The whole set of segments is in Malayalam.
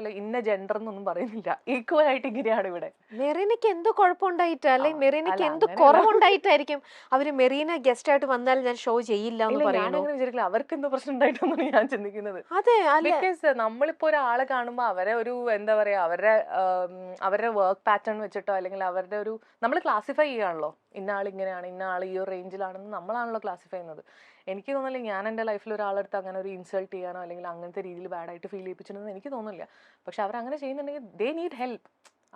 ഇന്ന ജെൻഡർ എന്നൊന്നും പറയുന്നില്ല, ഈക്വൽ ആയിട്ട് ഇങ്ങനെയാണ് ഇവിടെ. മെറീനയ്ക്ക് എന്തോ കുഴപ്പമുണ്ടായിട്ടാ, ആ, അല്ലെങ്കിൽ മെറീനയ്ക്ക് അല്ല എന്തോ അങ്ങനെയല്ല. കുറവുണ്ടായിട്ടായിരിക്കും അവര് മെറീന ഗസ്റ്റ് ആയിട്ട് വന്നാൽ ഞാൻ ഷോ ചെയ്യില്ല എന്ന് ഇല്ല, ഞാൻ പറയുന്നു. അങ്ങനെ വിചാരിക്കില്ല. അവർക്ക് എന്തോ പ്രശ്നം ഉണ്ടായിട്ടൊന്നും ഞാൻ ചിന്തിക്കുന്നത്. അതെ അല്ല, ബിക്കോസ് നമ്മളിപ്പോ ഒരാളെ കാണുമ്പോ അവരെ ഒരു എന്താ പറയാ, അവരുടെ വർക്ക് പാറ്റേൺ വെച്ചിട്ടോ അല്ലെങ്കിൽ അവരുടെ ഒരു നമ്മൾ ക്ലാസിഫൈ ചെയ്യാണല്ലോ, ഇന്ന ആൾ ഇങ്ങനെയാണ്, ഇന്ന ആൾ ഈ ഒരു റേഞ്ചിലാണെന്ന് നമ്മളാണല്ലോ ക്ലാസിഫൈ ചെയ്യുന്നത്. എനിക്ക് തോന്നില്ല ഞാൻ എൻ്റെ ലൈഫിൽ ഒരാളെടുത്ത് അങ്ങനെ ഒരു ഇൻസൾട്ട് ചെയ്യാനോ അല്ലെങ്കിൽ അങ്ങനത്തെ രീതിയിൽ ബാഡായിട്ട് ഫീൽ ചെയ്യിപ്പിച്ചിട്ടുണ്ടെന്ന് എനിക്ക് തോന്നുന്നില്ല. പക്ഷെ അവരങ്ങനെ ചെയ്യുന്നുണ്ടെങ്കിൽ ദേ നീഡ് ഹെൽപ്പ്,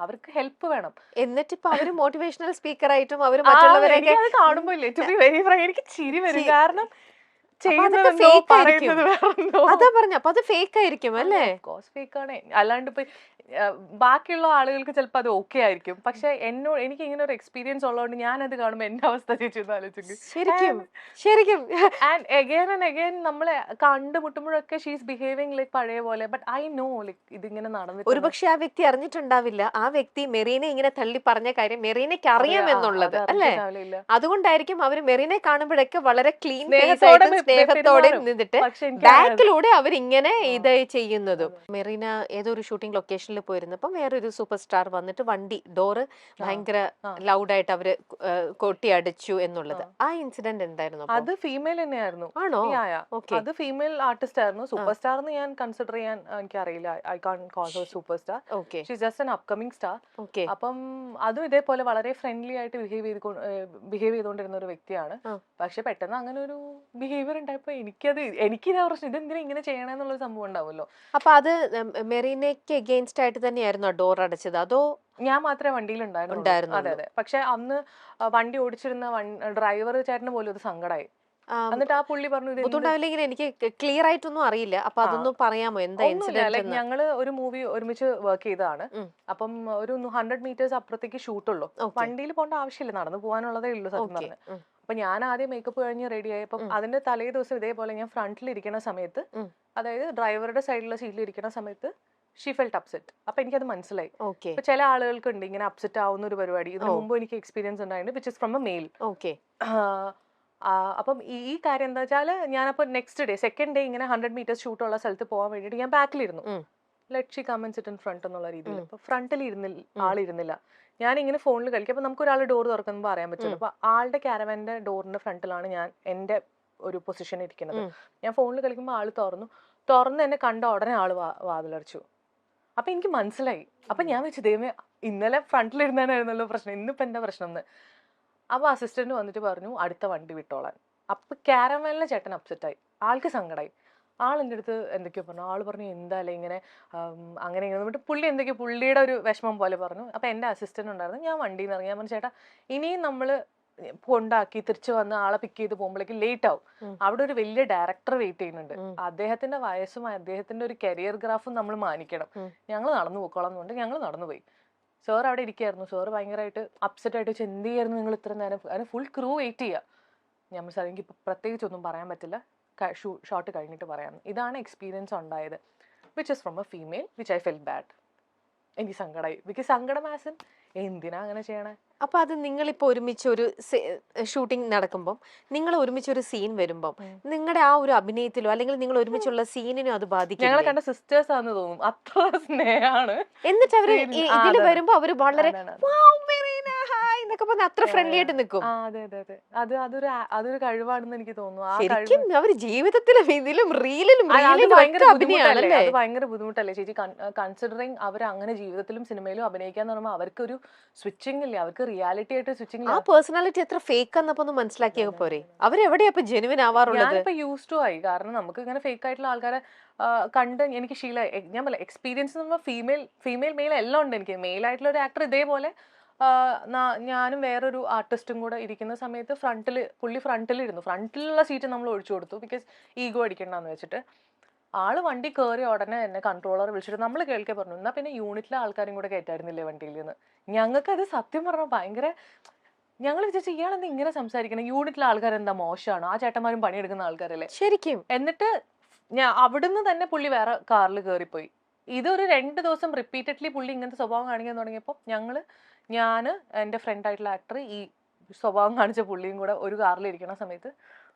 അവർക്ക് ഹെൽപ്പ് വേണം. എന്നിട്ട് ഇപ്പൊ അവര് മോട്ടിവേഷണൽ സ്പീക്കർ ആയിട്ടും അവര് ആ, മറ്റുള്ളവരെയൊക്കെ എനിക്കത് കാണുമ്പോ ഇല്ലേ, ടു ബി വെരി ഫ്രാങ്ക് എനിക്ക് ചിരി വരും. കാരണം അതൊക്കെ ചെയ്യുന്നതെന്തോ fake ആയിരിക്കും. പറയുന്നത് വേറെന്തോ. അതാ പറഞ്ഞ, അപ്പൊ അത് ഫേക്ക് ആയിരിക്കും അല്ലേ? ഫേക്ക് ആണ്. അല്ലാണ്ട് ഇപ്പൊ ബാക്കിയുള്ള ആളുകൾക്ക് ചിലപ്പോൾ അത് ഓക്കെ ആയിരിക്കും. പക്ഷെ എനിക്ക് ഇങ്ങനെ ഒരു എക്സ്പീരിയൻസ് ഉള്ളതുകൊണ്ട് ഞാനത് കാണുമ്പോ എന്റെ അവസ്ഥ ചേച്ചി ആലോചിക്കും. ശരിക്കും ശരിക്കും ആൻഡ് അഗൈൻ ആൻഡ് അഗൈൻ നമ്മളെ കണ്ടുമുട്ടുമ്പോഴൊക്കെ ഷീസ് ബിഹേവിംഗ് ലൈക്ക് പഴയ പോലെ. ബട്ട് ഐ നോ ലൈക്ക് ഇതിങ്ങനെ നടന്നിട്ട് ഒരുപക്ഷെ ആ വ്യക്തി അറിഞ്ഞിട്ടുണ്ടാവില്ല, ആ വ്യക്തി മെറീനെ ഇങ്ങനെ തള്ളി പറഞ്ഞ കാര്യം മെറീനയ്ക്ക് അറിയാമെന്നുള്ളത് അല്ലേ? അതുകൊണ്ടായിരിക്കും അവര് മെറീനെ കാണുമ്പോഴൊക്കെ വളരെ ക്ലീൻ ഫേസ് ആയിട്ട് സ്നേഹത്തോടെ നിന്നിട്ട് ബാക്കിലൂടെ അവരിങ്ങനെ ഇത് ചെയ്യുന്നതും. മെറീന ഏതൊരു ഷൂട്ടിംഗ് ലൊക്കേഷനിൽ പോയിരുന്നപ്പം വേറൊരു സൂപ്പർ സ്റ്റാർ വന്നിട്ട് വണ്ടി ഡോറ് ഭയങ്കര ലൗഡായിട്ട് അവര് കൊട്ടി അടിച്ചു എന്നുള്ളത്, ആ ഇൻസിഡന്റ് എന്തായിരുന്നു? അത് ഫീമെയിൽ തന്നെയായിരുന്നു. ആണോ? അത് ഫീമെയിൽ ആർട്ടിസ്റ്റ് ആയിരുന്നു. സൂപ്പർ സ്റ്റാർ എന്ന് ഞാൻ കൺസിഡർ ചെയ്യാൻ എനിക്ക് അറിയില്ല. I can't call her super star. She just an upcoming star. അപ്പം അതും ഇതേപോലെ വളരെ ഫ്രണ്ട്ലി ആയിട്ട് ബിഹേവ് ചെയ്തുകൊണ്ടിരുന്ന ഒരു വ്യക്തിയാണ്. പക്ഷെ പെട്ടെന്ന് അങ്ങനെ ഒരു ബിഹേവിയർ ഉണ്ടായപ്പോ എനിക്കിതാ പ്രശ്നം, ഇതെന്തിനാ ഇങ്ങനെ ചെയ്യണമെന്നുള്ള സംഭവം ഉണ്ടാവുമല്ലോ. അപ്പൊ അത് മെറീനയ്ക്ക് അഗെയിൻസ്റ്റ് ആയിട്ട് തന്നെയായിരുന്നു ഡോർ അടച്ചത്, അതോ? ഞാൻ മാത്രമേ വണ്ടിയിൽ ഉണ്ടായിരുന്നു. അതെ അതെ. പക്ഷെ അന്ന് വണ്ടി ഓടിച്ചിരുന്ന ഡ്രൈവർ ചേട്ടന് പോലും അത് സങ്കടമായി. എന്നിട്ട് ആ പുള്ളി പറഞ്ഞു ബുദ്ധിമുട്ടാവില്ലെങ്കിൽ എനിക്ക് ക്ലിയർ ആയിട്ടൊന്നും അറിയില്ല, അപ്പൊ അതൊന്നും പറയാമോ എന്താ ഇൻസിഡന്റ്? ഞങ്ങള് ഒരു മൂവി ഒരുമിച്ച് വർക്ക് ചെയ്തതാണ്. അപ്പം ഒരു 100 മീറ്റേഴ്സ് അപ്പുറത്തേക്ക് ഷൂട്ടുള്ളൂ. വണ്ടിയിൽ പോകേണ്ട ആവശ്യമില്ല, നടന്നു പോകാനുള്ളതേ ഉള്ളൂ സത്യം പറഞ്ഞ്. അപ്പൊ ഞാൻ ആദ്യം മേക്കപ്പ് കഴിഞ്ഞ് റെഡി ആയി. അപ്പം അതിന്റെ തലേ ദിവസം ഇതേപോലെ ഞാൻ ഫ്രണ്ടിൽ ഇരിക്കുന്ന സമയത്ത്, അതായത് ഡ്രൈവറുടെ സൈഡിലുള്ള സീറ്റിൽ ഇരിക്കുന്ന സമയത്ത് ഷീ ഫെൽറ്റ് അപ്സെറ്റ്. അപ്പൊ എനിക്കത് മനസ്സിലായി. ഇപ്പൊ ചില ആളുകൾക്ക് ഉണ്ട് ഇങ്ങനെ അപ്സെറ്റ് ആവുന്ന ഒരു പരിപാടി. ഇതിനു മുമ്പ് എനിക്ക് എക്സ്പീരിയൻസ് ഉണ്ടായിട്ടുണ്ട്, which is from a male. അപ്പം ഈ കാര്യം എന്താ വെച്ചാൽ ഞാനപ്പോ നെക്സ്റ്റ് ഡേ സെക്കൻഡ് ഡേ ഇങ്ങനെ 100 മീറ്റേഴ്സ് ഷൂട്ടുള്ള സ്ഥലത്ത് പോകാൻ വേണ്ടിയിട്ട് ഞാൻ ബാക്കിലിരുന്നു. Let she come and sit in front എന്നുള്ള രീതിയിൽ. അപ്പൊ ഫ്രണ്ടിൽ ആളിരുന്നില്ല. ഞാൻ ഇങ്ങനെ ഫോണിൽ കളിക്കും. അപ്പൊ നമുക്ക് ഒരാൾ ഡോർ തുറക്കുമ്പോൾ അറിയാൻ പറ്റില്ല. അപ്പൊ ആളുടെ ക്യാരവാന്റെ ഡോറിന്റെ ഫ്രണ്ടിലാണ് ഞാൻ എന്റെ ഒരു പൊസിഷൻ ഇരിക്കുന്നത്. ഞാൻ ഫോണിൽ കളിക്കുമ്പോൾ ആള് തുറന്ന് എന്നെ കണ്ട ഉടനെ ആള് വാതിലടച്ചു. അപ്പൊ എനിക്ക് മനസ്സിലായി. അപ്പൊ ഞാൻ വെച്ചു, ദൈവമേ ഇന്നലെ ഫ്രണ്ടിലിരുന്നായിരുന്നല്ലോ പ്രശ്നം, ഇന്നിപ്പോ എന്താ പ്രശ്നം എന്ന്. അപ്പൊ അസിസ്റ്റന്റ് വന്നിട്ട് പറഞ്ഞു അടുത്ത വണ്ടി വിട്ടോളാൻ. അപ്പൊ ക്യാരവാനിലെ ചേട്ടൻ അപ്സെറ്റ് ആയി, ആൾക്ക് സങ്കടമായി. ആൾ എൻ്റെ അടുത്ത് എന്തൊക്കെയോ പറഞ്ഞു. ആള് പറഞ്ഞു എന്തായാലും ഇങ്ങനെ അങ്ങനെ ഇങ്ങനെ എന്നിട്ട് പുള്ളി എന്തൊക്കെയോ പുള്ളിയുടെ ഒരു വിഷമം പോലെ പറഞ്ഞു. അപ്പൊ എൻ്റെ അസിസ്റ്റന്റ് ഉണ്ടായിരുന്നു. ഞാൻ വണ്ടിയിൽ നിന്ന് ഇറങ്ങി. ഞാൻ പറഞ്ഞു ചേട്ടാ ഇനിയും നമ്മള് കൊണ്ടാക്കി തിരിച്ചു വന്ന് ആളെ പിക്ക് ചെയ്ത് പോകുമ്പോഴേക്ക് ലേറ്റ് ആവും. അവിടെ ഒരു വലിയ ഡയറക്ടർ വെയിറ്റ് ചെയ്യുന്നുണ്ട്. അദ്ദേഹത്തിന്റെ വയസ്സും അദ്ദേഹത്തിന്റെ ഒരു കരിയർ ഗ്രാഫും നമ്മൾ മാനിക്കണം. ഞങ്ങൾ നടന്നു പോയിക്കോളാം എന്നുകൊണ്ട് ഞങ്ങൾ നടന്നുപോയി. സാർ അവിടെ ഇരിക്കുകയായിരുന്നു. സാർ ഭയങ്കരമായിട്ട് അപ്സെറ്റ് ആയിട്ട് എന്ത് ചെയ്യായിരുന്നു നിങ്ങൾ ഇത്ര നേരം, അതിന് ഫുൾ ക്രൂ വെയിറ്റ് ചെയ്യുക. ഞാൻ സാർ എനിക്ക് ഇപ്പം പ്രത്യേകിച്ച് ഒന്നും പറയാൻ പറ്റില്ല, ഷോട്ട് കഴിഞ്ഞിട്ട് പറയാം. ഇതാണ് എക്സ്പീരിയൻസ് ഉണ്ടായത്, which is from a female, which I felt bad. എനിക്ക് സങ്കടമായി. ബിക്കോസ് സങ്കടം ആസ് എന്തിനാ അങ്ങനെ ചെയ്യണേ. അപ്പൊ അത് നിങ്ങളിപ്പോ ഒരുമിച്ച് ഒരു ഷൂട്ടിംഗ് നടക്കുമ്പോൾ നിങ്ങൾ ഒരുമിച്ച് ഒരു സീൻ വരുമ്പോൾ നിങ്ങളുടെ ആ ഒരു അഭിനയത്തിലോ അല്ലെങ്കിൽ നിങ്ങൾ ഒരുമിച്ചുള്ള സീനിനോ അത് ബാധിക്കും? ഞങ്ങളെ കണ്ട സിസ്റ്റേഴ്സ് ആണെന്ന് തോന്നും, അത്ര സ്നേഹമാണ്. എന്നിട്ട് അവര് ഇതിൽ വരുമ്പോ അവര് വളരെ അത്ര ഫ്രണ്ട്ലി ആയിട്ട് നിൽക്കും. അതെ അതെ അതെ. അതൊരു കഴിവാണെന്ന് എനിക്ക് തോന്നുന്നു. ശരിക്കും അവര് ജീവിതത്തിലും ഇതിലും റീലിലും ഭയങ്കര ബുദ്ധിമുട്ടല്ലേ ചേച്ചി, കൺസിഡറിങ് അവർ അങ്ങനെ ജീവിതത്തിലും സിനിമയിലും അഭിനയിക്കാന്ന് പറയുമ്പോൾ അവർക്കൊരു സ്വിച്ചിങ് ഇല്ലേ, അവർക്ക് റിയാലിറ്റി ആയിട്ട് സ്വിച്ചിങ്. ആ പേഴ്സണാലിറ്റി എത്ര ഫേക്ക് എന്നൊന്ന് മനസ്സിലാക്കിയ പോരെ. അവരെവിടെയാ ജെനുവിൻ ആവാറുള്ളത്? ഞാനിപ്പോ യൂസ് ടു ആയി. കാരണം നമുക്ക് ഇങ്ങനെ ഫേക്ക് ആയിട്ടുള്ള ആൾക്കാരെ കണ്ട് എനിക്ക് ശീലമായി. ഞാൻ പറയാം എക്സ്പീരിയൻസ് ഫീമെയിൽ മെയിൽ എല്ലാം ഉണ്ട് എനിക്ക്. മെയിൽ ആയിട്ടുള്ള ഒരു ആക്ടർ ഇതേപോലെ ഞാനും വേറൊരു ആർട്ടിസ്റ്റും കൂടെ ഇരിക്കുന്ന സമയത്ത് പുള്ളി ഫ്രണ്ടിലിരുന്നു. ഫ്രണ്ടിലുള്ള സീറ്റ് നമ്മൾ ഒഴിച്ചു കൊടുത്തു, ബിക്കോസ് ഈഗോ അടിക്കണ്ടെന്ന് വെച്ചിട്ട്. ആള് വണ്ടി കയറി ഉടനെ എന്നെ കൺട്രോളർ വിളിച്ചിട്ട് നമ്മൾ കേൾക്കെ പറഞ്ഞു, എന്നാ പിന്നെ യൂണിറ്റിലെ ആൾക്കാരും കൂടെ കയറ്റായിരുന്നില്ലേ വണ്ടിയിൽ നിന്ന്. ഞങ്ങൾക്കത് സത്യം പറഞ്ഞാൽ ഭയങ്കര, ഞങ്ങൾ വിചാരിച്ചു ഇയാളെന്താ ഇങ്ങനെ സംസാരിക്കണം, യൂണിറ്റിലെ ആൾക്കാരെന്താ മോശമാണോ, ആ ചേട്ടന്മാരും പണിയെടുക്കുന്ന ആൾക്കാരല്ലേ ശരിക്കും. എന്നിട്ട് അവിടുന്ന് തന്നെ പുള്ളി വേറെ കാറിൽ കയറിപ്പോയി. ഇതൊരു 2 ദിവസം റിപ്പീറ്റഡ്ലി പുള്ളി ഇങ്ങനത്തെ സ്വഭാവം കാണിക്കാൻ തുടങ്ങിയപ്പോൾ ഞാൻ എൻ്റെ ഫ്രണ്ടായിട്ടുള്ള ആക്ടർ ഈ സ്വഭാവം കാണിച്ച പുള്ളിയും കൂടെ ഒരു കാറിൽ ഇരിക്കുന്ന സമയത്ത്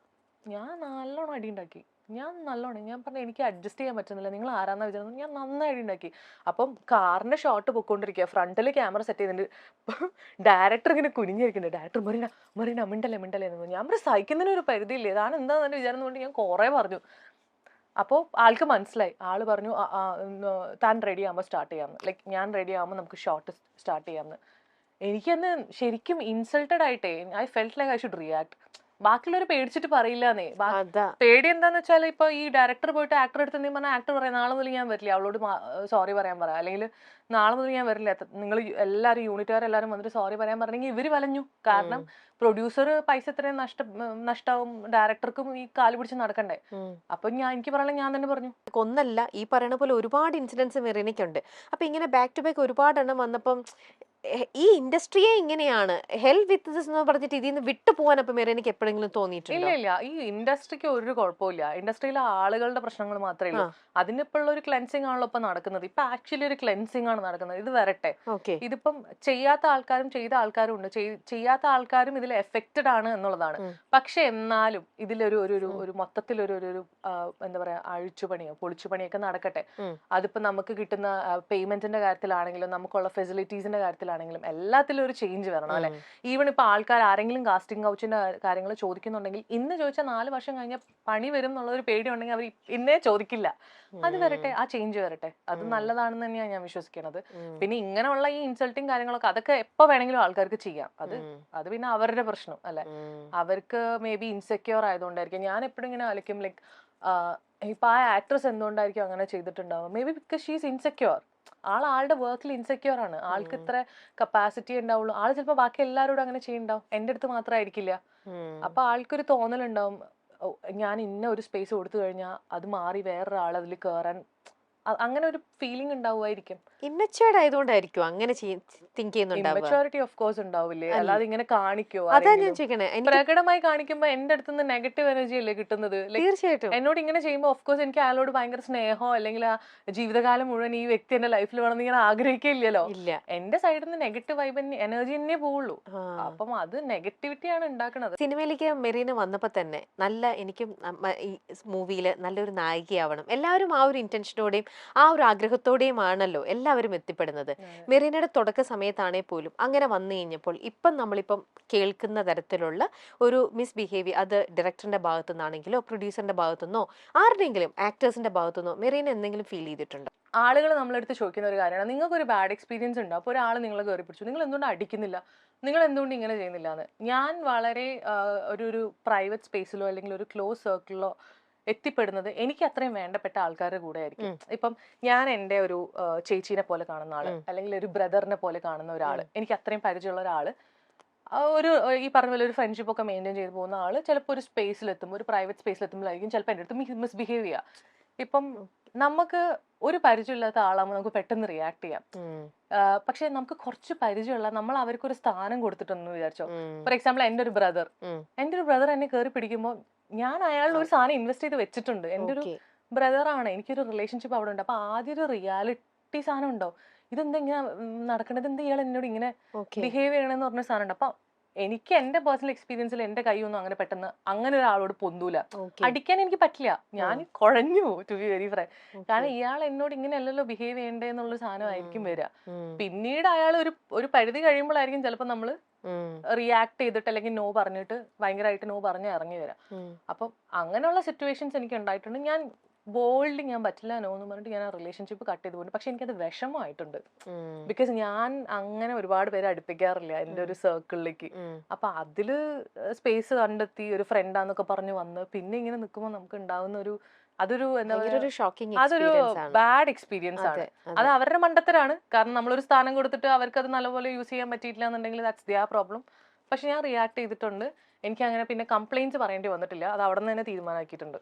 ഞാൻ നല്ലോണം അടി ഉണ്ടാക്കി. ഞാൻ നല്ലോണം ഞാൻ പറഞ്ഞു എനിക്ക് അഡ്ജസ്റ്റ് ചെയ്യാൻ പറ്റുന്നില്ല, നിങ്ങൾ ആരാന്നാ വിചാരിച്ചത്. ഞാൻ നന്നായിട്ട് ഉണ്ടാക്കി. അപ്പം കാറിന്റെ ഷോട്ട് പൊക്കോണ്ടിരിക്കുക, ഫ്രണ്ടിൽ ക്യാമറ സെറ്റ് ചെയ്തിട്ടുണ്ട്, ഡയറക്ടർ ഇങ്ങനെ കുനിഞ്ഞിരിക്കുന്നുണ്ട്. ഡയറക്ടർ മറീന മറീന മിണ്ടല്ലേ മിണ്ടല്ലേ എന്ന് പറഞ്ഞു. ഞാൻ പറഞ്ഞു സഹിക്കുന്നതിന് ഒരു പരിധിയില്ലേ, താൻ എന്താ തന്നെ വിചാരം കൊണ്ട് ഞാൻ കുറെ പറഞ്ഞു. അപ്പോൾ ആൾക്ക് മനസ്സിലായി. ആള് പറഞ്ഞു താൻ റെഡി ആകുമ്പോൾ സ്റ്റാർട്ട് ചെയ്യാമെന്ന്, ലൈക്ക് ഞാൻ റെഡി ആകുമ്പോൾ നമുക്ക് ഷോട്ട് സ്റ്റാർട്ട് ചെയ്യാമെന്ന്. എനിക്കന്ന് ശരിക്കും ഇൻസൾട്ടഡ് ആയിട്ടേ, I felt like I should react. ബാക്കിയുള്ളവർ പേടിച്ചിട്ട് പറയില്ലാന്നേ. പേടി എന്താന്ന് വെച്ചാൽ ഇപ്പൊ ഈ ഡയറക്ടർ പോയിട്ട് ആക്ടർ അടുത്ത് എന്തെങ്കിലും പറഞ്ഞാൽ ആക്ടർ പറയാം നാളെ മുതൽ ഞാൻ വരില്ല, അവളോട് സോറി പറയാൻ പറയാം, അല്ലെങ്കിൽ നാളെ മുതൽ ഞാൻ വരില്ല, നിങ്ങൾ എല്ലാവരും യൂണിറ്റുകാരെല്ലാവരും വന്നിട്ട് സോറി പറയാൻ പറഞ്ഞെങ്കിൽ ഇവര് വലഞ്ഞു. കാരണം പ്രൊഡ്യൂസർ പൈസ ഇത്രയും നഷ്ടമാവും, ഡയറക്ടർക്കും ഈ കാല് പിടിച്ച് നടക്കണ്ടേ. അപ്പൊ എനിക്ക് പറയാൻ ഞാൻ തന്നെ പറഞ്ഞു. ഒന്നല്ല, ഈ പറയുന്ന പോലെ ഒരുപാട് ഇൻസിഡൻസ് മെറീനയ്ക്കുണ്ട്. അപ്പൊ ഇങ്ങനെ ബാക്ക് ടു ബാക്ക് ഒരുപാട് എണ്ണം വന്നപ്പം ഈ ഇൻഡസ്ട്രിയെ ഇങ്ങനെയാണ് ഹെൽപ്പ് വിത്ത് ദിസ് എന്ന് പറഞ്ഞിട്ട് ഇതിൽ നിന്ന് വിട്ടു പോകാൻ അപ്പൊ മെറീനയ്ക്ക് എപ്പോഴെങ്കിലും തോന്നിയിട്ടില്ല? ഇല്ല ഇല്ല, ഈ ഇൻഡസ്ട്രിക്ക് ഒരു കുഴപ്പമില്ല. ഇൻഡസ്ട്രിയിലെ ആളുകളുടെ പ്രശ്നങ്ങൾ മാത്രമേ ഉള്ളൂ. അതിനിപ്പോ ഉള്ള ഒരു ക്ലെൻസിങ് ആണല്ലോ ഇപ്പൊ നടക്കുന്നത്. ഇപ്പൊ ആക്ച്വലി ഒരു ക്ലെൻസിങ് ആണ് നടക്കുന്നത്. ഇത് വരട്ടെ. ഇതിപ്പം ചെയ്യാത്ത ആൾക്കാരും ചെയ്ത ആൾക്കാരും ഉണ്ട്. ചെയ്യാത്ത ആൾക്കാരും ഇതിൽ എഫക്റ്റഡ് ആണ് എന്നുള്ളതാണ്. പക്ഷെ എന്നാലും ഇതിലൊരു ഒരു മൊത്തത്തിലൊരു എന്താ പറയാ അഴിച്ചുപണിയോ പൊളിച്ചുപണിയൊക്കെ നടക്കട്ടെ. അതിപ്പോ നമുക്ക് കിട്ടുന്ന പേയ്മെന്റിന്റെ കാര്യത്തിലാണെങ്കിലും നമുക്കുള്ള ഫെസിലിറ്റീസിന്റെ കാര്യത്തിലാണെങ്കിലും എല്ലാത്തിലും ഒരു ചേഞ്ച് വരണം അല്ലെ. ഈവൺ ഇപ്പൊ ആൾക്കാർ ആരെങ്കിലും കാസ്റ്റിംഗ് കൗച്ചിന്റെ കാര്യങ്ങൾ ചോദിക്കുന്നുണ്ടെങ്കിൽ ഇന്ന് ചോദിച്ചാൽ 4 വർഷം കഴിഞ്ഞ പണി വരും എന്നുള്ള ഒരു പേടി ഉണ്ടെങ്കിൽ അവർ ഇന്നേ ചോദിക്കില്ല. അത് വരട്ടെ, ആ ചേഞ്ച് വരട്ടെ. അത് നല്ലതാണെന്ന് തന്നെയാണ് ഞാൻ വിശ്വസിക്കുന്നത്. പിന്നെ ഇങ്ങനെയുള്ള ഈ ഇൻസൾട്ടിങ് കാര്യങ്ങളൊക്കെ അതൊക്കെ എപ്പോ വേണമെങ്കിലും ആൾക്കാർക്ക് ചെയ്യാം. അത് പിന്നെ അവരുടെ പ്രശ്നം അല്ലെ. അവർക്ക് മേ ബി ഇൻസെക്യൂർ ആയതുകൊണ്ടായിരിക്കും. ഞാൻ എപ്പോഴും ഇങ്ങനെ ആലോചിക്കും, ലൈക്ക് ഇപ്പൊ ആ ആക്ട്രസ് എന്തുകൊണ്ടായിരിക്കും അങ്ങനെ ചെയ്തിട്ടുണ്ടാവുക. Maybe because she is insecure. ആളുടെ വർക്കിൽ ഇൻസെക്യൂർ ആണ്. ആൾക്ക് ഇത്ര കപ്പാസിറ്റി ഉണ്ടാവുള്ളൂ. ആള് ചിലപ്പോ ബാക്കി എല്ലാവരോടും അങ്ങനെ ചെയ്യുന്നുണ്ടാവും, എന്റെ അടുത്ത് മാത്രമായിരിക്കില്ല. അപ്പൊ ആൾക്കൊരു തോന്നലുണ്ടാവും, ഞാൻ ഇന്ന ഒരു സ്പേസ് കൊടുത്തു കഴിഞ്ഞാൽ അത് മാറി വേറൊരാൾ അതിൽ കയറാൻ, അങ്ങനെ ഒരു ഫീലിംഗ് ഉണ്ടാവുമായിരിക്കും. ഇമ്മച്യൂർഡ് ആയതുകൊണ്ടായിരിക്കും അങ്ങനെ തിങ്ക് ചെയ്യുന്നുണ്ടാവുക. ഇമ്മച്യൂരിറ്റി ഓഫ് കോഴ്സ് ഉണ്ടാവില്ലേ, അല്ലാതെ ഇങ്ങനെ കാണിക്കോ? അതാ ഞാൻ ചോദിക്കണേ. പ്രകടമായി കാണിക്കുമ്പോ എന്റെ അടുത്ത് നിന്ന് നെഗറ്റീവ് എനർജി അല്ലേ കിട്ടുന്നത്. തീർച്ചയായിട്ടും എന്നോട് ഇങ്ങനെ ചെയ്യുമ്പോൾ ഓഫ് കോഴ്സ് എനിക്ക് അയാളോട് ഭയങ്കര സ്നേഹമോ അല്ലെങ്കിൽ ആ ജീവിതകാലം മുഴുവൻ ഈ വ്യക്തി എന്റെ ലൈഫിൽ വേണമെന്ന് ഇങ്ങനെ ആഗ്രഹിക്കില്ലല്ലോ. എന്റെ സൈഡിൽ നിന്ന് നെഗറ്റീവ് വൈബ് എനർജി തന്നെ പോവുള്ളൂ. അപ്പം അത് നെഗറ്റിവിറ്റിയാണ് ഉണ്ടാക്കുന്നത്. സിനിമയിലേക്ക് മെറീന വന്നപ്പോ തന്നെ നല്ല എനിക്കും ഈ മൂവിയില് നല്ലൊരു നായികയാവണം, എല്ലാവരും ആ ഒരു ഇന്റൻഷനോടെയും ആ ഒരു ആഗ്രഹത്തോടെയും ആണല്ലോ എല്ലാവരും എത്തിപ്പെടുന്നത്. മെറീനയുടെ തുടക്ക സമയത്താണേ പോലും അങ്ങനെ വന്നു കഴിഞ്ഞപ്പോൾ ഇപ്പം നമ്മളിപ്പം കേൾക്കുന്ന തരത്തിലുള്ള ഒരു മിസ്ബിഹേവിയർ, അത് ഡയറക്ടറിന്റെ ഭാഗത്തു നിന്നാണെങ്കിലോ പ്രൊഡ്യൂസറിന്റെ ഭാഗത്തുനിന്നോ ആരുടെയെങ്കിലും ആക്ടേഴ്സിന്റെ ഭാഗത്തുനിന്നോ മെറീന എന്തെങ്കിലും ഫീൽ ചെയ്തിട്ടുണ്ടോ? ആളുകൾ നമ്മളെടുത്ത് ചോദിക്കുന്ന ഒരു കാര്യമാണ്, നിങ്ങൾക്ക് ഒരു ബാഡ് എക്സ്പീരിയൻസ് ഉണ്ട്, അപ്പോൾ ഒരാൾ നിങ്ങളെ കയറി പിടിച്ചു, നിങ്ങൾ എന്തുകൊണ്ട് അടിക്കുന്നില്ല, നിങ്ങൾ എന്തുകൊണ്ട് ഇങ്ങനെ ചെയ്യുന്നില്ല എന്ന്. ഞാൻ വളരെ ഒരു പ്രൈവറ്റ് സ്പേസിലോ അല്ലെങ്കിൽ ഒരു ക്ലോസ് സർക്കിളിലോ എത്തിപ്പെടുന്നത് എനിക്ക് അത്രയും വേണ്ടപ്പെട്ട ആൾക്കാരുടെ കൂടെ ആയിരിക്കും. ഇപ്പം ഞാൻ എൻ്റെ ഒരു ചേച്ചീനെ പോലെ കാണുന്ന ആള് അല്ലെങ്കിൽ ഒരു ബ്രദറിനെ പോലെ കാണുന്ന ഒരാള്, എനിക്ക് അത്രയും പരിചയമുള്ള ഒരാള്, ഈ പറഞ്ഞ പോലെ ഒരു ഫ്രണ്ട്ഷിപ്പ് ഒക്കെ മെയിൻറ്റെയിൻ ചെയ്ത് പോകുന്ന ആള് ചിലപ്പോൾ ഒരു സ്പേസിലെത്തുമ്പോൾ, ഒരു പ്രൈവറ്റ് സ്പേസിലെത്തുമ്പോഴായിരിക്കും ചിലപ്പോൾ എൻ്റെ അടുത്ത് മിസ്ബിഹേവ് ചെയ്യുക. ഇപ്പം നമുക്ക് ഒരു പരിചയമില്ലാത്ത ആളാകുമ്പോൾ നമുക്ക് പെട്ടെന്ന് റിയാക്ട് ചെയ്യാം. പക്ഷെ നമുക്ക് കുറച്ച് പരിചയമുള്ള, നമ്മൾ അവർക്ക് ഒരു സ്ഥാനം കൊടുത്തിട്ടെന്ന് വിചാരിച്ചോ. ഫോർ എക്സാമ്പിൾ എൻ്റെ ഒരു ബ്രദർ എന്നെ കയറി പിടിക്കുമ്പോൾ ഞാൻ അയാളുടെ ഒരു സാധനം ഇൻവെസ്റ്റ് ചെയ്ത് വെച്ചിട്ടുണ്ട്. എൻ്റെ ഒരു ബ്രദറാണ്, എനിക്കൊരു റിലേഷൻഷിപ്പ് അവിടെ ഉണ്ട്. അപ്പൊ ആദ്യം ഒരു റിയാലിറ്റി സാധനം ഉണ്ടോ, ഇതെന്താ ഇങ്ങനെ നടക്കണത്, എന്താ ഇയാൾ എന്നോട് ഇങ്ങനെ ബിഹേവ് ചെയ്യണമെന്ന് പറഞ്ഞ സാധനം ഉണ്ട്. അപ്പൊ എനിക്ക് എന്റെ പേഴ്സണൽ എക്സ്പീരിയൻസിൽ എന്റെ കൈയൊന്നും അങ്ങനെ പെട്ടെന്ന് അങ്ങനെ ഒരാളോട് പൊന്തൂല, അടിക്കാൻ എനിക്ക് പറ്റില്ല, ഞാൻ കുഴഞ്ഞു പോകും ടു ബി വെരി ഫ്രാങ്ക്. കാരണം ഇയാൾ എന്നോട് ഇങ്ങനെ അല്ലല്ലോ ബിഹേവ് ചെയ്യണ്ടേ എന്നുള്ള സാധനമായിരിക്കും വരിക. പിന്നീട് അയാൾ ഒരു പരിധി കഴിയുമ്പോഴായിരിക്കും ചിലപ്പോൾ നമ്മള് റിയാക്ട് ചെയ്തിട്ട് അല്ലെങ്കിൽ നോ പറഞ്ഞിട്ട് ഭയങ്കരമായിട്ട് നോ പറഞ്ഞ് ഇറങ്ങി വരാം. അപ്പം അങ്ങനെയുള്ള സിറ്റുവേഷൻസ് എനിക്ക് ഉണ്ടായിട്ടുണ്ട്. ഞാൻ ബോൾഡ് ഞാൻ പറ്റില്ല നോ എന്ന് പറഞ്ഞിട്ട് ഞാൻ ആ റിലേഷൻഷിപ്പ് കട്ട് ചെയ്ത് പോകുന്നു. പക്ഷെ എനിക്കത് വിഷമമായിട്ടുണ്ട്. ബിക്കോസ് ഞാൻ അങ്ങനെ ഒരുപാട് പേരെ അടുപ്പിക്കാറില്ല എൻ്റെ ഒരു സർക്കിളിലേക്ക്. അപ്പൊ അതില് സ്പേസ് കണ്ടെത്തി ഒരു ഫ്രണ്ടാന്നൊക്കെ പറഞ്ഞ് വന്ന് പിന്നെ ഇങ്ങനെ നിൽക്കുമ്പോൾ നമുക്ക് ഉണ്ടാവുന്ന അതൊരു എന്താ പറയുക, അതൊരു ബാഡ് എക്സ്പീരിയൻസ് ആണ്. അത് അവരുടെ മണ്ടത്തരാണ്. കാരണം നമ്മളൊരു സ്ഥാനം കൊടുത്തിട്ട് അവർക്ക് അത് നല്ലപോലെ യൂസ് ചെയ്യാൻ പറ്റിയിട്ടില്ല എന്നുണ്ടെങ്കിൽ ദാറ്റ്സ് ദിയർ പ്രോബ്ലം. പക്ഷെ ഞാൻ റിയാക്ട് ചെയ്തിട്ടുണ്ട്. എനിക്ക് അങ്ങനെ പിന്നെ കംപ്ലൈന്റ്സ് പറയേണ്ടി വന്നിട്ടില്ല. അത് അവിടെ നിന്ന് തന്നെ തീരുമാനമാക്കിയിട്ടുണ്ട്.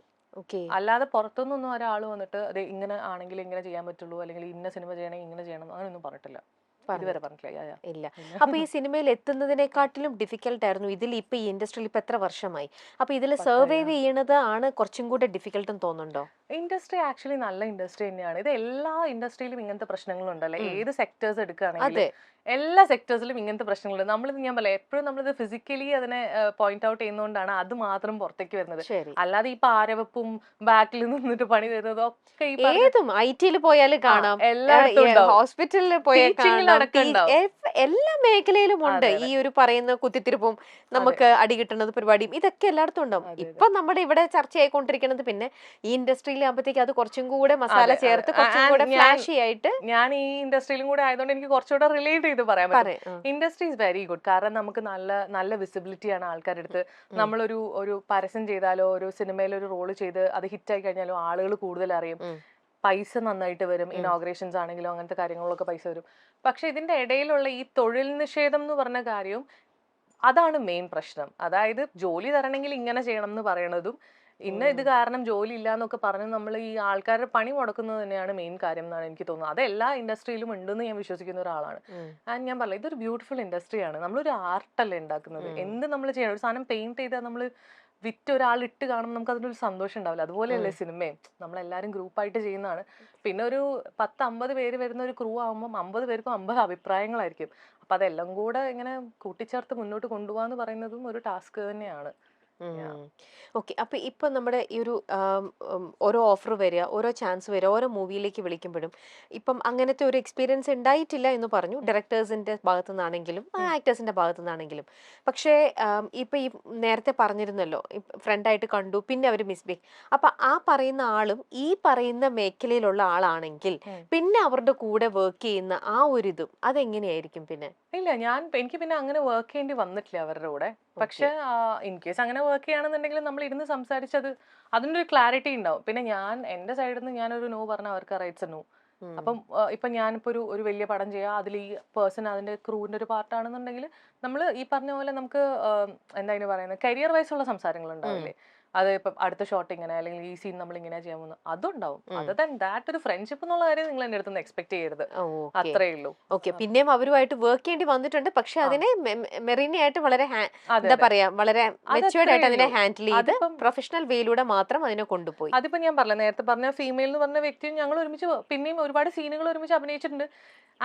അല്ലാതെ പുറത്തുനിന്നൊന്നും ഒരാൾ വന്നിട്ട് അത് ഇങ്ങനെ ആണെങ്കിൽ ഇങ്ങനെ ചെയ്യാൻ പറ്റുള്ളൂ അല്ലെങ്കിൽ ഇന്ന സിനിമ ചെയ്യണമെങ്കിൽ ഇങ്ങനെ ചെയ്യണം അങ്ങനെയൊന്നും പറഞ്ഞിട്ടില്ല. ഇതുവരെ പറഞ്ഞിട്ടില്ല. ഇല്ല. അപ്പൊ ഈ സിനിമയിൽ എത്തുന്നതിനെക്കാട്ടിലും ഡിഫിക്കൽട്ട് ആയിരുന്നു ഇതിൽ ഇപ്പൊ ഈ ഇൻഡസ്ട്രിയിൽ ഇപ്പൊ എത്ര വർഷമായി? അപ്പൊ ഇതിൽ സർവൈവ് ചെയ്യണത് ആണ് കുറച്ചും കൂടെ ഡിഫിക്കൽട്ട് എന്ന് തോന്നുന്നുണ്ടോ? ഇൻഡസ്ട്രി ആക്ച്വലി നല്ല ഇൻഡസ്ട്രി തന്നെയാണ്. ഇത് എല്ലാ ഇൻഡസ്ട്രിയിലും ഇങ്ങനത്തെ പ്രശ്നങ്ങളുണ്ടല്ലോ. ഏത് സെക്ടേഴ്സ് എടുക്കുകയാണെങ്കിലും എല്ലാ സെക്ടേഴ്സിലും ഇങ്ങനത്തെ പ്രശ്നങ്ങളുണ്ട്. ഞാൻ പറയാം എപ്പോഴും നമ്മളിത് ഫിസിക്കലി അതിനെ പോയിന്റ് ഔട്ട് ചെയ്യുന്നതുകൊണ്ടാണ് അത് മാത്രം പുറത്തേക്ക് വരുന്നത്. അല്ലാതെ ഈ പാരവപ്പും ബാക്കിൽ നിന്നിട്ട് പണി തരുന്നതും ഒക്കെ ഏതും ഐ.ടിയിൽ പോയാലും കാണാം, ഹോസ്പിറ്റലിൽ പോയാൽ എല്ലാ മേഖലയിലും ഉണ്ട് ഈ ഒരു പറയുന്ന കുത്തിത്തിരിപ്പും നമുക്ക് അടി കിട്ടുന്നത് പരിപാടിയും ഇതൊക്കെ എല്ലായിടത്തും ഉണ്ടാവും. ഇപ്പൊ നമ്മുടെ ഇവിടെ ചർച്ചയായിക്കൊണ്ടിരിക്കുന്നത് പിന്നെ ഈ ഇൻഡസ്ട്രിയിൽ ആകുമ്പോഴത്തേക്ക് അത് കുറച്ചും കൂടെ മസാല ചേർത്ത് കുറച്ചും കൂടെ ഫ്ലാഷി ആയിട്ട്. ഞാൻ ഈ ഇൻഡസ്ട്രിയിലും കൂടെ ആയതുകൊണ്ട് എനിക്ക് കുറച്ചുകൂടെ റിലേറ്റ് ചെയ്ത് പറയാൻ പറ്റും. Industry is very good. കാരണം നമുക്ക് നല്ല വിസിബിലിറ്റിയാണ് ആൾക്കാരുടെ അടുത്ത്. നമ്മളൊരു പരസ്യം ചെയ്താലോ ഒരു സിനിമയിൽ ഒരു റോള് ചെയ്ത് അത് ഹിറ്റായി കഴിഞ്ഞാലോ ആളുകൾ കൂടുതൽ അറിയും. പൈസ നന്നായിട്ട് വരും. ഇനോഗ്രേഷൻസ് ആണെങ്കിലും അങ്ങനത്തെ കാര്യങ്ങളിലൊക്കെ പൈസ വരും. പക്ഷെ ഇതിന്റെ ഇടയിലുള്ള ഈ തൊഴിൽ നിഷേധം എന്ന് പറഞ്ഞ കാര്യം അതാണ് മെയിൻ പ്രശ്നം. അതായത് ജോലി തരണമെങ്കിൽ ഇങ്ങനെ ചെയ്യണം എന്ന് പറയണതും ഇത് കാരണം ജോലി ഇല്ല എന്നൊക്കെ പറഞ്ഞ് നമ്മൾ ഈ ആൾക്കാരുടെ പണി മുടക്കുന്നത് തന്നെയാണ് മെയിൻ കാര്യം എന്നാണ് എനിക്ക് തോന്നുന്നത്. അത് എല്ലാ ഇൻഡസ്ട്രിയിലും ഉണ്ടെന്ന് ഞാൻ വിശ്വസിക്കുന്ന ഒരാളാണ്. ആൻഡ് ഞാൻ പറഞ്ഞത് ഇതൊരു ബ്യൂട്ടിഫുൾ ഇൻഡസ്ട്രിയാണ്. നമ്മളൊരു ആർട്ടല്ലേ ഉണ്ടാക്കുന്നത്. എന്ത് നമ്മൾ ചെയ്യണം. ഒരു സാധനം പെയിന്റ് ചെയ്താൽ നമ്മൾ വിറ്റ് ഒരാൾ ഇട്ട് കാണുമ്പോൾ നമുക്ക് അതിനൊരു സന്തോഷം ഉണ്ടാവില്ല. അതുപോലെയല്ലേ സിനിമയും. നമ്മളെല്ലാവരും ഗ്രൂപ്പായിട്ട് ചെയ്യുന്നതാണ്. പിന്നെ ഒരു 10-50 പേര് വരുന്ന ഒരു ക്രൂ ആകുമ്പോൾ 50 പേർക്കും 50 അഭിപ്രായങ്ങളായിരിക്കും. അപ്പൊ അതെല്ലാം കൂടെ ഇങ്ങനെ കൂട്ടിച്ചേർത്ത് മുന്നോട്ട് കൊണ്ടുപോകാന്ന് പറയുന്നതും ഒരു ടാസ്ക് തന്നെയാണ്. ഓക്കെ. അപ്പൊ ഇപ്പൊ നമ്മുടെ ഈ ഒരു ഓരോ ഓഫർ വരിക, ഓരോ ചാൻസ് വരിക, ഓരോ മൂവിയിലേക്ക് വിളിക്കുമ്പോഴും ഇപ്പം അങ്ങനത്തെ ഒരു എക്സ്പീരിയൻസ് ഉണ്ടായിട്ടില്ല എന്ന് പറഞ്ഞു, ഡയറക്ടേഴ്സിന്റെ ഭാഗത്തു നിന്നാണെങ്കിലും ആക്ടേഴ്സിന്റെ ഭാഗത്തു നിന്നാണെങ്കിലും. പക്ഷേ ഇപ്പൊ ഈ നേരത്തെ പറഞ്ഞിരുന്നല്ലോ ഫ്രണ്ടായിട്ട് കണ്ടു, പിന്നെ അവർ മിസ്ബിഹേവ്. അപ്പൊ ആ പറയുന്ന ആളും ഈ പറയുന്ന മേഖലയിലുള്ള ആളാണെങ്കിൽ പിന്നെ അവരുടെ കൂടെ വർക്ക് ചെയ്യുന്ന ആ ഒരു ഇതും അതെങ്ങനെയായിരിക്കും? പിന്നെ ഇല്ല, എനിക്ക് പിന്നെ അങ്ങനെ വർക്ക് ചെയ്യേണ്ടി വന്നിട്ടില്ല അവരുടെ കൂടെ. പക്ഷെ ഇൻ കേസ് അങ്ങനെ വർക്ക് ചെയ്യുകയാണെന്നുണ്ടെങ്കിൽ നമ്മൾ ഇരുന്ന് സംസാരിച്ചത് അതിൻ്റെ ഒരു ക്ലാരിറ്റി ഉണ്ടാവും. പിന്നെ എന്റെ സൈഡിൽ നിന്ന് ഞാനൊരു നോ പറഞ്ഞാൽ അവർക്ക് റൈറ്റ്സ് നോ. അപ്പം ഇപ്പൊ ഞാനിപ്പോ ഒരു വലിയ പടം ചെയ്യാം, അതിൽ ഈ പേഴ്സൺ അതിന്റെ ക്രൂവിന്റെ ഒരു പാർട്ടാണെന്നുണ്ടെങ്കിൽ നമ്മൾ ഈ പറഞ്ഞ പോലെ നമുക്ക് എന്താ പറയുന്നത് കരിയർ വൈസ് ഉള്ള സംസാരങ്ങൾ ഉണ്ടാവില്ലേ. അത് ഇപ്പം അടുത്ത ഷോട്ട് ഇങ്ങനെ അല്ലെങ്കിൽ ഈ സീൻ നമ്മൾ ഇങ്ങനെ ചെയ്യാൻ പോകുന്നു അതുണ്ടാവും. അതർ ദാൻ ദാറ്റ് ഒരു ഫ്രണ്ട്ഷിപ്പ് എന്നുള്ള കാര്യം നിങ്ങൾ എന്റെ അടുത്ത് എക്സ്പെക്ട് ചെയ്യരുത്. അത്രേ ഉള്ളൂ. ഓക്കെ. പിന്നെയും അവരുമായിട്ട് വർക്ക് ചെയ്യേണ്ടി വന്നിട്ടുണ്ട്. പക്ഷെ അതിനെ മെറീനയായിട്ട് വളരെ എന്താ പറയാ വളരെ മെച്ചുവേർഡ് ആയിട്ട് അതിനെ ഹാൻഡിൽ ചെയ്ത് പ്രൊഫഷണൽ വേയിലൂടെ മാത്രം അതിനെ കൊണ്ടുപോയി. അതിപ്പോ ഞാൻ പറഞ്ഞ നേരത്തെ പറഞ്ഞ ഫീമെയിൽ എന്ന് പറഞ്ഞ വ്യക്തിയും ഞങ്ങൾ ഒരുമിച്ച് പിന്നെയും ഒരുപാട് സീനുകൾ ഒരുമിച്ച് അഭിനയിച്ചിട്ടുണ്ട്.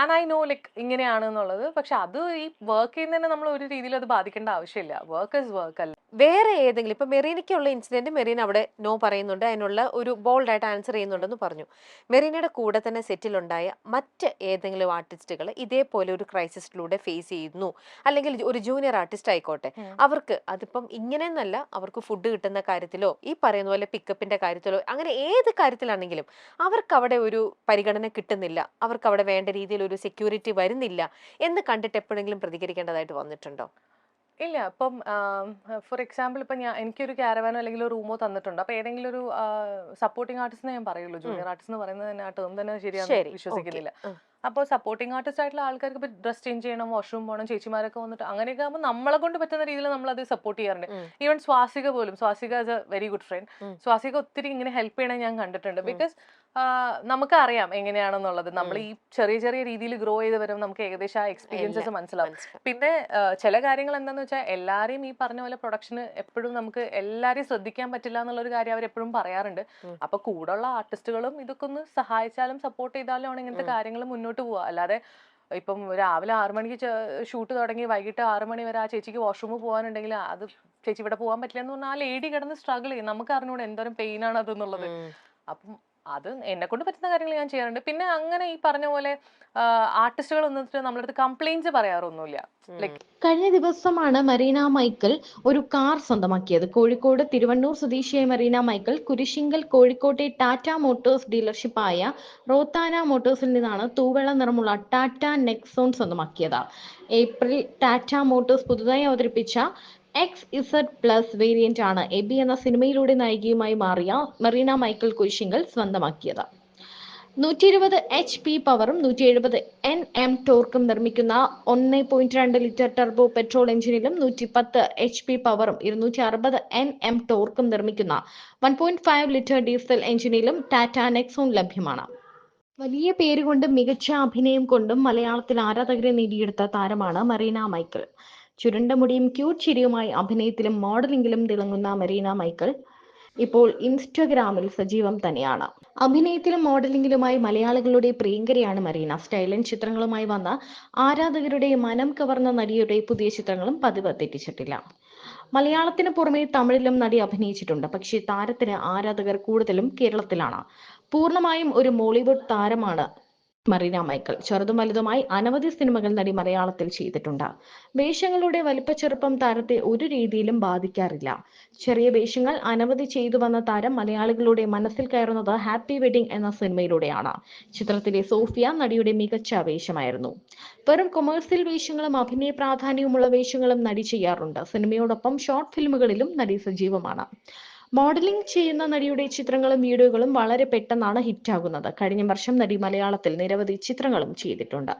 ആൻഡ് ഐ നോ ലൈക്ക് ഇങ്ങനെയാണ് എന്നുള്ളത്. പക്ഷെ അത് ഈ വർക്ക് ചെയ്യുന്നതിനെ നമ്മൾ ഒരു രീതിയിൽ അത് ബാധിക്കേണ്ട ആവശ്യമില്ല. വർക്ക് ഇസ് വർക്ക് അല്ല. വേറെ ഏതെങ്കിലും ഇപ്പൊ മെറീനയ്ക്കുള്ള ഇൻസിഡന്റ് മെറീന അവിടെ നോ പറയുന്നുണ്ട്, അതിനുള്ള ഒരു ബോൾഡ് ആയിട്ട് ആൻസർ ചെയ്യുന്നുണ്ടെന്ന് പറഞ്ഞു. മെറീനയുടെ കൂടെ തന്നെ സെറ്റിലുണ്ടായ മറ്റ് ഏതെങ്കിലും ആർട്ടിസ്റ്റുകൾ ഇതേപോലെ ഒരു ക്രൈസിസിലൂടെ ഫേസ് ചെയ്യുന്നു, അല്ലെങ്കിൽ ഒരു ജൂനിയർ ആർട്ടിസ്റ്റ് ആയിക്കോട്ടെ, അവർക്ക് അതിപ്പം ഇങ്ങനെയെന്നല്ല, അവർക്ക് ഫുഡ് കിട്ടുന്ന കാര്യത്തിലോ ഈ പറയുന്ന പോലെ പിക്കപ്പിന്റെ കാര്യത്തിലോ അങ്ങനെ ഏത് കാര്യത്തിലാണെങ്കിലും അവർക്ക് അവിടെ ഒരു പരിഗണന കിട്ടുന്നില്ല, അവർക്ക് അവിടെ വേണ്ട രീതിയിൽ ഒരു സെക്യൂരിറ്റി വരുന്നില്ല എന്ന് കണ്ടിട്ട് എപ്പോഴെങ്കിലും പ്രതികരിക്കേണ്ടതായിട്ട് വന്നിട്ടുണ്ടോ? ഇല്ല. ഇപ്പം ഫോർ എക്സാമ്പിൾ ഇപ്പം എനിക്കൊരു ക്യാരവാനോ അല്ലെങ്കിൽ ഒരു റൂമോ തന്നിട്ടുണ്ട്. അപ്പൊ ഏതെങ്കിലും ഒരു സപ്പോർട്ടിംഗ് ആർട്ടിസ്റ്റ് ഞാൻ പറയുള്ളൂ. ജൂനിയർ ആർട്ടിസ്റ്റ് എന്ന് പറയുന്നത് തന്നെ ആ ടേം തന്നെ ശരിയാണെന്ന് വിശ്വസിക്കുന്നില്ല. അപ്പോൾ സപ്പോർട്ടിംഗ് ആർട്ടിസ്റ്റ് ആയിട്ടുള്ള ആൾക്കാർക്ക് ഇപ്പൊ ഡ്രസ് ചേഞ്ച് ചെയ്യണം, വാഷ്റൂം പോകണം, ചേച്ചിമാരൊക്കെ വന്നിട്ട് അങ്ങനെയൊക്കെ ആകുമ്പോൾ നമ്മളെ കൊണ്ട് പറ്റുന്ന രീതിയിൽ നമ്മൾ അത് സപ്പോർട്ട് ചെയ്യാറുണ്ട്. ഈവൻ സ്വാസിക പോലും, Swasika as A very good friend, Swasika ഒത്തിരി ഇങ്ങനെ ഹെൽപ്പ് ചെയ്യണേ ഞാൻ കണ്ടിട്ടുണ്ട്. ബിക്കോസ് നമുക്കറിയാം എങ്ങനെയാണെന്നുള്ളത്. നമ്മൾ ഈ ചെറിയ ചെറിയ രീതിയിൽ ഗ്രോ ചെയ്ത് വരുമ്പോൾ നമുക്ക് ഏകദേശം ആ എക്സ്പീരിയൻസസ് മനസ്സിലാവും. പിന്നെ ചില കാര്യങ്ങൾ എന്താന്ന് വെച്ചാൽ എല്ലാരെയും ഈ പറഞ്ഞ പോലെ പ്രൊഡക്ഷന് എപ്പോഴും നമുക്ക് എല്ലാരെയും ശ്രദ്ധിക്കാൻ പറ്റില്ല എന്നുള്ളൊരു കാര്യം അവർ എപ്പോഴും പറയാറുണ്ട്. അപ്പൊ കൂടെയുള്ള ആർട്ടിസ്റ്റുകളും ഇതൊക്കെ ഒന്ന് സഹായിച്ചാലും സപ്പോർട്ട് ചെയ്താലും ആണ് ഇങ്ങനത്തെ കാര്യങ്ങൾ മുന്നോട്ട് പോവുക. അല്ലാതെ ഇപ്പം രാവിലെ 6 മണിക്ക് ഷൂട്ട് തുടങ്ങി വൈകിട്ട് 6 മണി വരെ ആ ചേച്ചിക്ക് വാഷ്റൂമിൽ പോകാനുണ്ടെങ്കിൽ അത് ചേച്ചി ഇവിടെ പോകാൻ പറ്റില്ല എന്ന് പറഞ്ഞാൽ ആ ലേഡി കിടന്ന് സ്ട്രഗിൾ ചെയ്യും. നമുക്ക് അറിഞ്ഞൂടെ എന്തോരം പെയിൻ ആണ് അതെന്നുള്ളത്. അപ്പം അത് എന്നെ കൊണ്ട് പറ്റുന്ന കാര്യങ്ങൾ ഞാൻ ചെയ്യാറുണ്ട്. പിന്നെ അങ്ങനെ ഈ പറഞ്ഞ പോലെ ആർട്ടിസ്റ്റുകൾ വന്നിട്ട് നമ്മളടുത്ത് കംപ്ലൈന്റ്സ് പറയാറൊന്നുമില്ല. കഴിഞ്ഞ ദിവസമാണ് മരീന മൈക്കിൾ ഒരു കാർ സ്വന്തമാക്കിയത്. കോഴിക്കോട് തിരുവണ്ണൂർ സ്വദേശിയായ മരീന മൈക്കിൾ കുരിശിങ്കൽ കോഴിക്കോട്ടെ ടാറ്റ മോട്ടോഴ്സ് ഡീലർഷിപ്പായ റോത്താന മോട്ടോഴ്സിൽ നിന്നാണ് തൂവെള്ള നിറമുള്ള ടാറ്റ നെക്സോൺ സ്വന്തമാക്കിയത്. ഏപ്രിൽ ടാറ്റ മോട്ടോഴ്സ് പുതുതായി അവതരിപ്പിച്ച XZ+ വേരിയന്റ് ആണ് എബി എന്ന സിനിമയിലൂടെ നായികയുമായി മാറിയ മറീന മൈക്കിൾ കുരിശിങ്കൽ സ്വന്തമാക്കിയത്. 120 HP പവറും 170 Nm ടോർക്കും നിർമ്മിക്കുന്ന 1.2 ലിറ്റർ ടർബോ പെട്രോൾ എഞ്ചിനിലും 110 HP പവറും 260 Nm ടോർക്കും നിർമ്മിക്കുന്ന 1.5 ലിറ്റർ ഡീസൽ എഞ്ചിനിലും ടാറ്റ നെക്സോൺ ലഭ്യമാണ്. വലിയ പേരുകൊണ്ടും മികച്ച അഭിനയം കൊണ്ടും മലയാളത്തിൽ ആരാധകരെ നേടിയെടുത്ത താരമാണ് മറീന മൈക്കിൾ. ചുരുണ്ട മുടിയും ക്യൂട്ട് ചിരിയുമായി അഭിനയത്തിലും മോഡലിംഗിലും തിളങ്ങുന്ന മറീന മൈക്കിൾ ഇപ്പോൾ ഇൻസ്റ്റഗ്രാമിൽ സജീവം തന്നെയാണ്. അഭിനയത്തിലും മോഡലിംഗിലുമായി മലയാളികളുടെ പ്രിയങ്കരിയാണ് മറീന. സ്റ്റൈലൻ ചിത്രങ്ങളുമായി വന്ന ആരാധകരുടെ മനം കവർന്ന നടിയുടെ പുതിയ ചിത്രങ്ങളും പതിവ് തെറ്റിച്ചിട്ടില്ല. മലയാളത്തിന് പുറമെ തമിഴിലും നടി അഭിനയിച്ചിട്ടുണ്ട്. പക്ഷേ താരത്തിന് ആരാധകർ കൂടുതലും കേരളത്തിലാണ്. പൂർണ്ണമായും ഒരു മോളിവുഡ് താരമാണ് മറീന മൈക്കിൾ. ചെറുതും വലുതുമായി അനവധി സിനിമകൾ നടി മലയാളത്തിൽ ചെയ്തിട്ടുണ്ട്. വേഷങ്ങളുടെ വലിപ്പച്ചെറുപ്പം താരത്തെ ഒരു രീതിയിലും ബാധിക്കാറില്ല. ചെറിയ വേഷങ്ങൾ അനവധി ചെയ്തു വന്ന താരം മലയാളികളുടെ മനസ്സിൽ കയറുന്നത് ഹാപ്പി വെഡിങ് എന്ന സിനിമയിലൂടെയാണ്. ചിത്രത്തിലെ സോഫിയ നടിയുടെ മികച്ച വേഷമായിരുന്നു. വെറും കൊമേഴ്സ്യൽ വേഷങ്ങളും അഭിനയ പ്രാധാന്യവുമുള്ള വേഷങ്ങളും നടി ചെയ്യാറുണ്ട്. സിനിമയോടൊപ്പം ഷോർട്ട് ഫിലിമുകളിലും നടി സജീവമാണ്. മോഡലിംഗ് ചെയ്യുന്ന നടിയുടെ ചിത്രങ്ങളും വീഡിയോകളും വളരെ പെട്ടെന്നാണ് ഹിറ്റാകുന്നത്. കഴിഞ്ഞ വർഷം നടി മലയാളത്തിൽ നിരവധി ചിത്രങ്ങളും ചെയ്തിട്ടുണ്ട്.